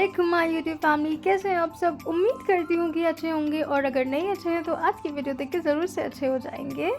वालेकुम my YouTube family. कैसे हैं आप सब? उम्मीद करती हूँ कि अच्छे होंगे, और अगर नहीं अच्छे हैं तो आज की वीडियो देख के ज़रूर से अच्छे हो जाएंगे।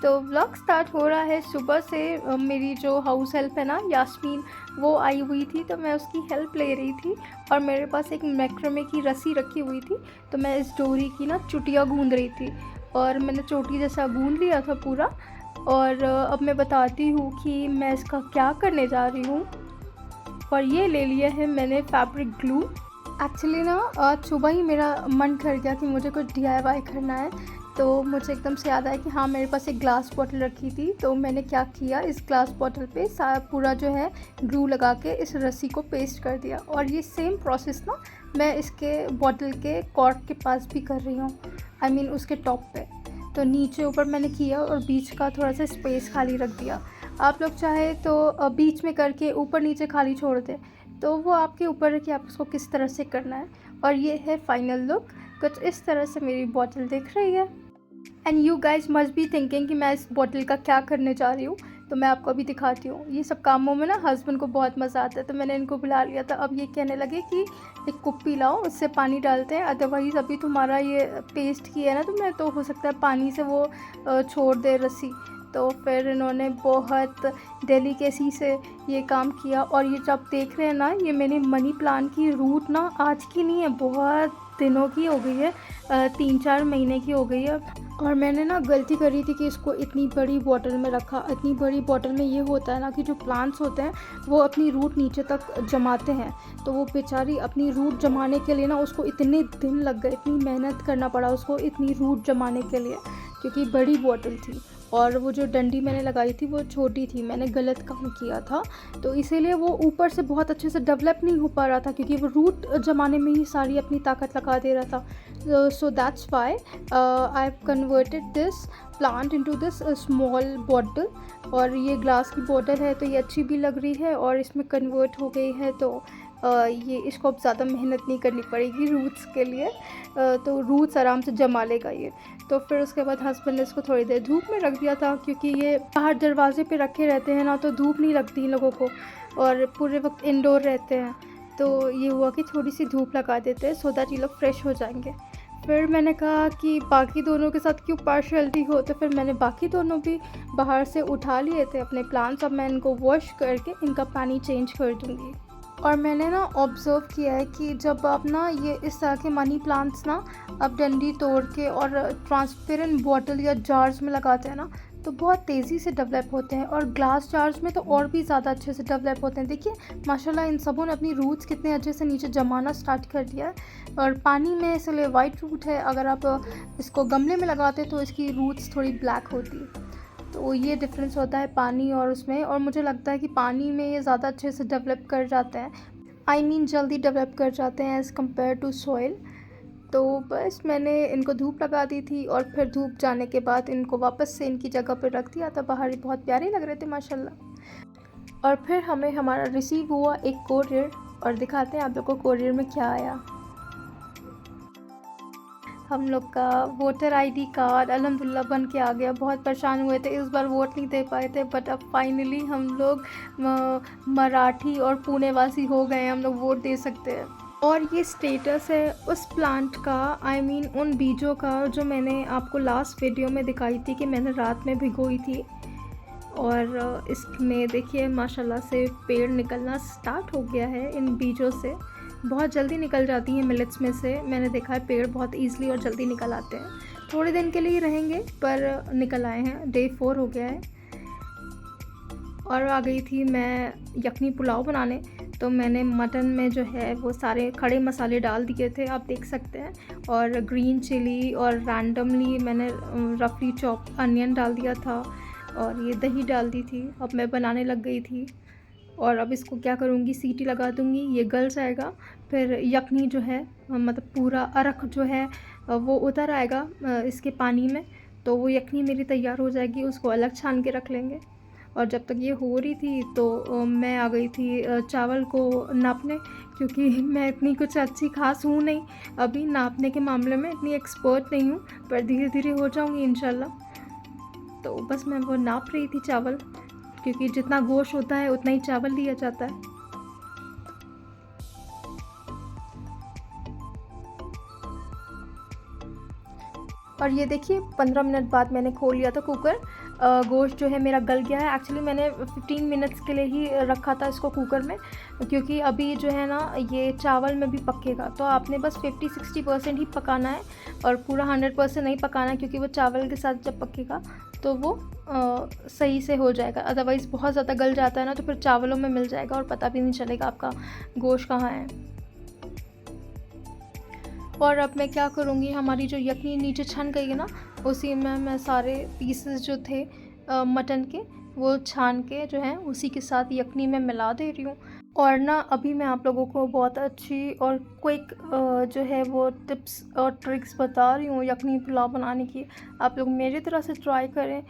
तो व्लॉग स्टार्ट हो रहा है सुबह से। मेरी जो हाउस हेल्प है ना, यास्मीन, वो आई हुई थी, तो मैं उसकी हेल्प ले रही थी। और मेरे पास एक मैक्रोमे की रस्सी रखी हुई थी, तो मैं इस डोरी की ना चुटिया गूंद रही थी। और मैंने चोटी जैसा गूंद लिया था पूरा। और अब मैं बताती हूँ कि मैं इसका क्या करने जा रही हूँ। और ये ले लिया है मैंने फैब्रिक ग्लू। एक्चुअली ना आज सुबह ही मेरा मन कर गया कि मुझे कुछ DIY करना है। तो मुझे एकदम से याद आया कि हाँ, मेरे पास एक ग्लास बॉटल रखी थी। तो मैंने क्या किया, इस ग्लास बॉटल पे पूरा जो है ग्लू लगा के इस रस्सी को पेस्ट कर दिया। और ये सेम प्रोसेस ना मैं इसके बॉटल के कॉर्क के पास भी कर रही हूँ, आई मीन उसके टॉप पे। तो नीचे ऊपर मैंने किया और बीच का थोड़ा सा स्पेस खाली रख दिया। आप लोग चाहे तो बीच में करके ऊपर नीचे खाली छोड़ दें, तो वो आपके ऊपर है कि आप उसको किस तरह से करना है। और ये है फाइनल लुक। कुछ इस तरह से मेरी बॉटल दिख रही है। And you guys must be thinking कि मैं इस बॉटल का क्या करने जा रही हूँ। तो मैं आपको अभी दिखाती हूँ। ये सब कामों में ना हस्बैंड को बहुत मज़ा आता है, तो मैंने इनको बुला लिया था। अब ये कहने लगे कि एक कुप्पी लाओ, उससे पानी डालते हैं, अदरवाइज़ अभी तुम्हारा ये पेस्ट किया है ना, तो मैं तो हो सकता है पानी से वो छोड़ दे रस्सी। तो फिर इन्होंने बहुत डेलिकेसी से ये काम किया। और ये जब देख रहे हैं ना, ये मेरी मनी प्लांट की रूट ना आज की नहीं है, बहुत दिनों की हो गई है, 3-4 महीने की हो गई है। और मैंने ना गलती करी थी कि इसको इतनी बड़ी बॉटल में रखा। इतनी बड़ी बॉटल में ये होता है ना कि जो प्लांट्स होते हैं वो अपनी रूट नीचे तक जमाते हैं। तो वो बेचारी अपनी रूट जमाने के लिए ना, उसको इतने दिन लग गए, इतनी मेहनत करना पड़ा उसको इतनी रूट जमाने के लिए, क्योंकि बड़ी बॉटल थी। और वो जो डंडी मैंने लगाई थी वो छोटी थी, मैंने गलत काम किया था। तो इसीलिए वो ऊपर से बहुत अच्छे से डेवलप नहीं हो पा रहा था, क्योंकि वो रूट जमाने में ही सारी अपनी ताकत लगा दे रहा था। So that's why I have converted this plant into this small bottle. और ये ग्लास की बॉटल है तो ये अच्छी भी लग रही है, और इसमें कन्वर्ट हो गई है। तो ये इसको अब ज़्यादा मेहनत नहीं करनी पड़ेगी रूट्स के लिए। तो रूट्स आराम से जमा लेगा ये। तो फिर उसके बाद हस्बैंड ने इसको थोड़ी देर धूप में रख दिया था, क्योंकि ये बाहर दरवाजे पे रखे रहते हैं ना, तो धूप नहीं लगती इन लोगों को, और पूरे वक्त इंडोर रहते हैं। तो ये हुआ कि थोड़ी सी धूप लगा देते हैं, सो दैट ये लोग फ्रेश हो जाएंगे। फिर मैंने कहा कि बाकी दोनों के साथ क्यों पार्शियलिटी हो, तो फिर मैंने बाकी दोनों भी बाहर से उठा लिए थे अपने प्लांट्स। अब मैं इनको वॉश करके इनका पानी चेंज कर दूँगी। और मैंने ना ऑब्ज़र्व किया है कि जब आप ना ये इस तरह के मनी प्लांट्स ना आप डंडी तोड़ के और ट्रांसपेरेंट बॉटल या जार्स में लगाते हैं ना, तो बहुत तेज़ी से डेवलप होते हैं। और ग्लास जार्स में तो और भी ज़्यादा अच्छे से डेवलप होते हैं। देखिए माशाल्लाह, इन सबों ने अपनी रूट्स कितने अच्छे से नीचे जमाना स्टार्ट कर दिया है। और पानी में इसलिए वाइट रूट है, अगर आप इसको गमले में लगाते तो इसकी रूट्स थोड़ी ब्लैक होती। तो ये डिफरेंस होता है पानी और उसमें। और मुझे लगता है कि पानी में ये ज़्यादा अच्छे से डेवलप कर जाते हैं, आई मीन जल्दी डेवलप कर जाते हैं एज़ कम्पेयर टू सॉइल। तो बस मैंने इनको धूप लगा दी थी, और फिर धूप जाने के बाद इनको वापस से इनकी जगह पर रख दिया था। बाहर बहुत प्यारे लग रहे थे माशाल्लाह। और फिर हमें हमारा रिसीव हुआ एक कोरियर, और दिखाते हैं आप लोग को कोरियर में क्या आया। हम लोग का वोटर ID कार्ड अल्हम्दुलिल्लाह बन के आ गया। बहुत परेशान हुए थे, इस बार वोट नहीं दे पाए थे, बट अब फाइनली हम लोग मराठी और पुणे वासी हो गए, हम लोग वोट दे सकते हैं। और ये स्टेटस है उस प्लांट का, आई मीन उन बीजों का जो मैंने आपको लास्ट वीडियो में दिखाई थी कि मैंने रात में भिगोई थी। और इसमें देखिए माशाल्लाह से पेड़ निकलना स्टार्ट हो गया है इन बीजों से। बहुत जल्दी निकल जाती हैं मिलेट्स में से, मैंने देखा है पेड़ बहुत ईज़िली और जल्दी निकल आते हैं। थोड़े दिन के लिए रहेंगे पर निकल आए हैं। डे 4 हो गया है। और आ गई थी मैं यखनी पुलाव बनाने। तो मैंने मटन में जो है वो सारे खड़े मसाले डाल दिए थे, आप देख सकते हैं। और ग्रीन चिली और रैंडमली मैंने रफली चॉप अनियन डाल दिया था, और ये दही डाल दी थी। अब मैं बनाने लग गई थी। और अब इसको क्या करूँगी, सीटी लगा दूँगी, ये गल जाएगा। फिर यखनी जो है, मतलब पूरा अरक जो है वो उतर आएगा इसके पानी में, तो वो यखनी मेरी तैयार हो जाएगी। उसको अलग छान के रख लेंगे। और जब तक ये हो रही थी तो मैं आ गई थी चावल को नापने, क्योंकि मैं इतनी कुछ अच्छी खास हूँ नहीं, अभी नापने के मामले में इतनी एक्सपर्ट नहीं हूँ, पर धीरे धीरे हो जाऊँगी इंशाल्लाह। तो बस मैं वो नाप रही थी चावल, क्योंकि जितना गोश्त होता है उतना ही चावल लिया जाता है। और ये देखिए 15 मिनट बाद मैंने खोल लिया था कुकर। गोश्त जो है मेरा गल गया है। एक्चुअली मैंने 15 मिनट्स के लिए ही रखा था इसको कुकर में, क्योंकि अभी जो है ना ये चावल में भी पकेगा, तो आपने बस 50-60% ही पकाना है और पूरा 100% नहीं पकाना है, क्योंकि वो चावल के साथ जब पकेगा तो वो सही से हो जाएगा। अदरवाइज़ बहुत ज़्यादा गल जाता है ना, तो फिर चावलों में मिल जाएगा और पता भी नहीं चलेगा आपका गोश्त कहाँ है। और अब मैं क्या करूँगी, हमारी जो यखनी नीचे छन गई है ना, उसी में मैं सारे पीसेस जो थे मटन के, वो छान के जो है उसी के साथ यखनी में मिला दे रही हूँ। और ना अभी मैं आप लोगों को बहुत अच्छी और क्विक जो है वो टिप्स और ट्रिक्स बता रही हूँ यखनी पुलाव बनाने की। आप लोग मेरी तरह से ट्राई करें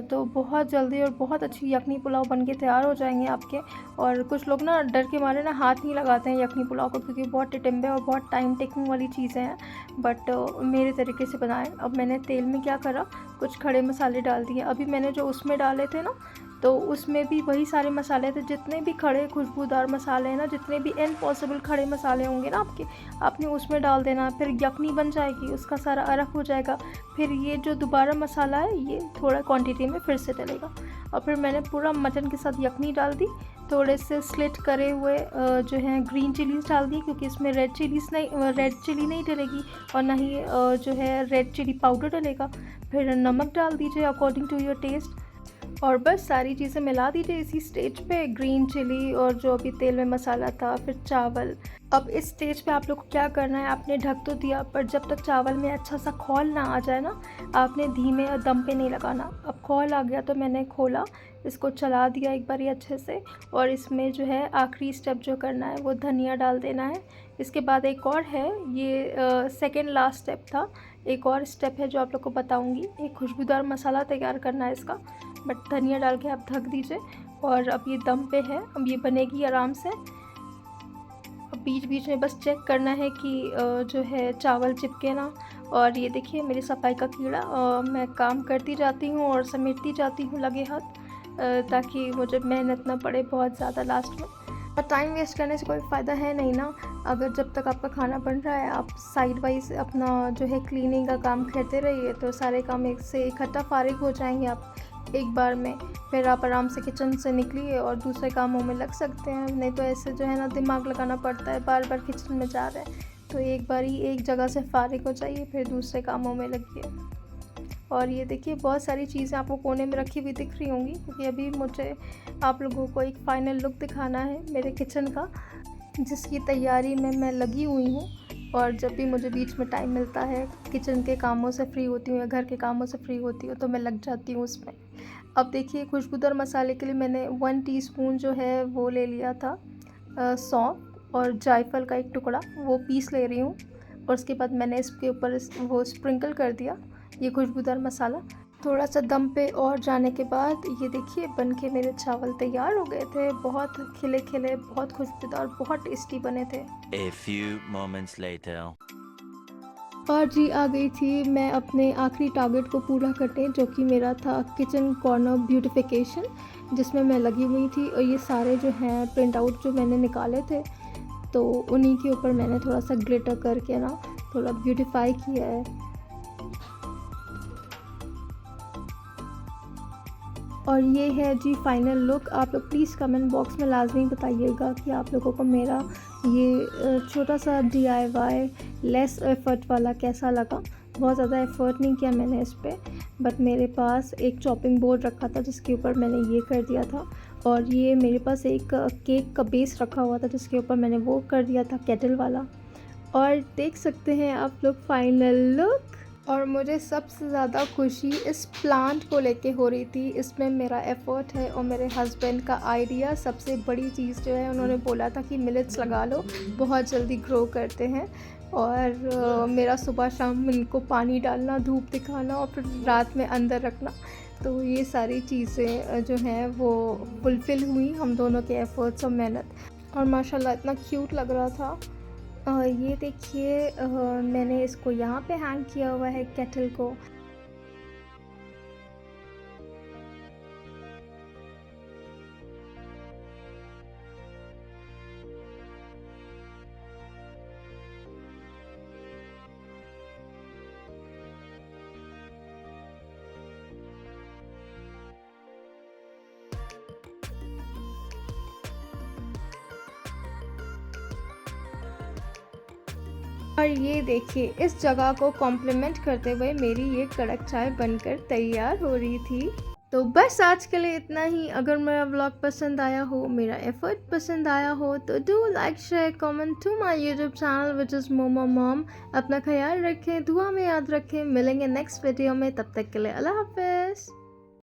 तो बहुत जल्दी और बहुत अच्छी यखनी पुलाव बन के तैयार हो जाएंगे आपके। और कुछ लोग ना डर के मारे ना हाथ नहीं लगाते हैं यखनी पुलाव को, क्योंकि बहुत टिटिम्बे और बहुत टाइम टेकिंग वाली चीज़ें हैं, बट मेरे तरीके से बनाएं। अब मैंने तेल में क्या करा, कुछ खड़े मसाले डाल दिए। अभी मैंने जो उसमें डाले थे ना, तो उसमें भी वही सारे मसाले थे, जितने भी खड़े खुशबूदार मसाले हैं ना, जितने भी इम्पॉसिबल खड़े मसाले होंगे ना आपने उसमें डाल देना। फिर यखनी बन जाएगी, उसका सारा अरक हो जाएगा। फिर ये जो दोबारा मसाला है ये थोड़ा क्वांटिटी में फिर से डलेगा। और फिर मैंने पूरा मटन के साथ यखनी डाल दी, थोड़े से स्लिट करे हुए जो है ग्रीन चिलीज़ डाल दी, क्योंकि इसमें रेड चिली नहीं डलेगी और ना ही जो है रेड चिली पाउडर डलेगा। फिर नमक डाल दीजिए अकॉर्डिंग टू योर टेस्ट, और बस सारी चीज़ें मिला दीजिए इसी स्टेज पे, ग्रीन चिली और जो अभी तेल में मसाला था, फिर चावल। अब इस स्टेज पे आप लोग को क्या करना है, आपने ढक तो दिया, पर जब तक चावल में अच्छा सा खौल ना आ जाए ना, आपने धीमे दम पे नहीं लगाना। अब खौल आ गया तो मैंने खोला, इसको चला दिया एक बार अच्छे से, और इसमें जो है आखिरी स्टेप जो करना है वो धनिया डाल देना है। इसके बाद एक और है, ये सेकेंड लास्ट स्टेप था। एक और स्टेप है जो आप लोग को बताऊँगी, एक खुशबूदार मसाला तैयार करना है इसका, बट धनिया डाल के आप ढक दीजिए। और अब ये दम पे है, अब ये बनेगी आराम से। अब बीच बीच में बस चेक करना है कि जो है चावल चिपके ना। और ये देखिए मेरी सफाई का कीड़ा, मैं काम करती जाती हूँ और समेटती जाती हूँ लगे हाथ, ताकि मुझे मेहनत ना पड़े बहुत ज़्यादा लास्ट में। और टाइम वेस्ट करने से कोई फ़ायदा है नहीं ना। अगर जब तक आपका खाना बन रहा है आप साइड वाइज अपना जो है क्लीनिंग का काम करते रहिए, तो सारे काम एक से इकट्ठा फारिग हो जाएंगे आप एक बार में। फिर आप आराम से किचन से निकलिए और दूसरे कामों में लग सकते हैं। नहीं तो ऐसे जो है ना दिमाग लगाना पड़ता है, बार बार किचन में जा रहे हैं। तो एक बार ही एक जगह से फारिग हो जाइए, फिर दूसरे कामों में लगिए। और ये देखिए बहुत सारी चीज़ें आपको कोने में रखी हुई दिख रही होंगी, क्योंकि अभी मुझे आप लोगों को एक फ़ाइनल लुक दिखाना है मेरे किचन का, जिसकी तैयारी में मैं लगी हुई हूँ। और जब भी मुझे बीच में टाइम मिलता है, किचन के कामों से फ्री होती हूँ या घर के कामों से फ्री होती हूँ, तो मैं लग जाती हूँ उसमें। अब देखिए खुशबूदार मसाले के लिए मैंने 1 टीस्पून जो है वो ले लिया था सौंफ, और जायफल का एक टुकड़ा वो पीस ले रही हूँ। और उसके बाद मैंने इसके ऊपर वो स्प्रिंकल कर दिया ये खुशबूदार मसाला। थोड़ा सा दम पे और जाने के बाद ये देखिए बन के मेरे चावल तैयार हो गए थे, बहुत खिले खिले, बहुत खुशबूदार, बहुत टेस्टी बने थे। A few moments later. और जी आ गई थी मैं अपने आखिरी टारगेट को पूरा करने, जो कि मेरा था किचन कॉर्नर ब्यूटिफिकेशन, जिसमें मैं लगी हुई थी। और ये सारे जो हैं प्रिंट आउट जो मैंने निकाले थे, तो उन्हीं के ऊपर मैंने थोड़ा सा ग्लिटर करके ना थोड़ा ब्यूटीफाई किया है। और ये है जी फाइनल लुक। आप लोग प्लीज़ कमेंट बॉक्स में लाजमी बताइएगा कि आप लोगों को मेरा ये छोटा सा DIY लेस एफ़र्ट वाला कैसा लगा। बहुत ज़्यादा एफ़र्ट नहीं किया मैंने इस पर, बट मेरे पास एक चॉपिंग बोर्ड रखा था जिसके ऊपर मैंने ये कर दिया था, और ये मेरे पास एक केक का बेस रखा हुआ था जिसके ऊपर मैंने वो कर दिया था केटल वाला। और देख सकते हैं आप लोग फाइनल लुक। और मुझे सबसे ज़्यादा खुशी इस प्लांट को लेके हो रही थी। इसमें मेरा एफ़र्ट है और मेरे हस्बैंड का आइडिया। सबसे बड़ी चीज़ जो है, उन्होंने बोला था कि मिलेट्स लगा लो, बहुत जल्दी ग्रो करते हैं। और मेरा सुबह शाम इनको पानी डालना, धूप दिखाना और फिर रात में अंदर रखना, तो ये सारी चीज़ें जो हैं वो फुलफ़िल हुई हम दोनों के एफ़र्ट्स और मेहनत। और माशाल्लाह इतना क्यूट लग रहा था। ये देखिए मैंने इसको यहाँ पे हैंग किया हुआ है केटल को। और ये देखिए इस जगह को कॉम्प्लीमेंट करते हुए मेरी ये कड़क चाय बनकर तैयार हो रही थी। तो बस आज के लिए इतना ही। अगर मेरा व्लॉग पसंद आया हो, मेरा एफर्ट पसंद आया हो तो do like share comment to my YouTube channel which is Momo Mom. अपना ख्याल रखें, दुआ में याद रखें। मिलेंगे नेक्स्ट वीडियो में, तब तक के लिए अल्लाह हाफिज़।